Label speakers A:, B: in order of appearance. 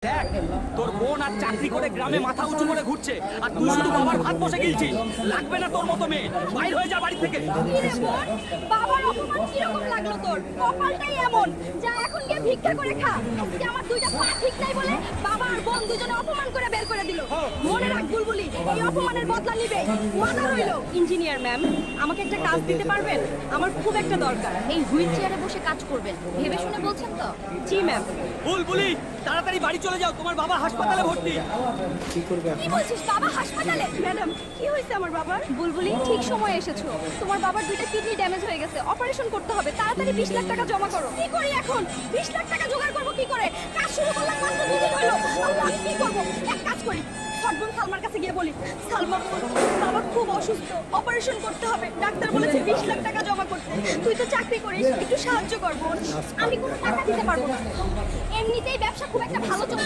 A: দেখ, তোর বোন আর চাকরি করে গ্রামে মাথা উঁচু করে ঘুরছে, আর তুই শুধু বাবার ভাত বসে গিলছিস। লাগবে না তোর মতো মেয়ে, বাইর হয়ে যা বাড়ি থেকে।
B: কি রে বোন, বাবার অপমান কিরকম লাগলো তোর? কপালটাই এমন, যা এখন গিয়ে ভিক্ষা করে খা। আজকে আমার দুইটা পা ঠিক নাই বলে বাবা আর বোন দুজনে অপমান করে বের করে দিল। মনে রাখ বুলবুলি, এই অপমানের বদলা নিবে। মাথা রইলো। ইঞ্জিনিয়ার ম্যাম, আমাকে একটা কাজ দিতে পারবেন? আমার খুব একটা দরকার। এই হুইল চেয়ারে বসে কাজ করবেন, ভেবে শুনে বলছেন তো? জি ম্যাম।
A: বুলবুলি, তাড়াতাড়ি বাড়ি চলে যাও, তোমার বাবা হাসপাতালে ভর্তি।
B: কি বলছিস? বাবা হাসপাতালে? ম্যাডাম, কি হয়েছে আমার বাবার? বুলবুলি, ঠিক সময় এসেছো। তোমার বাবার দুইটা কিডনি ড্যামেজ হয়ে গেছে, অপারেশন করতে হবে। তাড়াতাড়ি 20 লাখ টাকা জমা করো। কি করি এখন? 20 লাখ টাকা জোগাড় করবো কি করে? কাজ শুরু করলাম মাত্র 2 দিন হলো। আল্লাহ, আমি কি করবো? এক কাজ করি, সদবন সালমার কাছে গিয়ে বলি, সালমা বাবা খুব অসুস্থ, অপারেশন করতে হবে। ডাক্তার বলেছে 20 লাখ টাকা জমা করতে। তুই তো চাকরি করিস, একটু সাহায্য কর বোন। আমি কোনো টাকা দিতে পারবো না, এমনিতেই ব্যবসা খুব একটা ভালো চলছে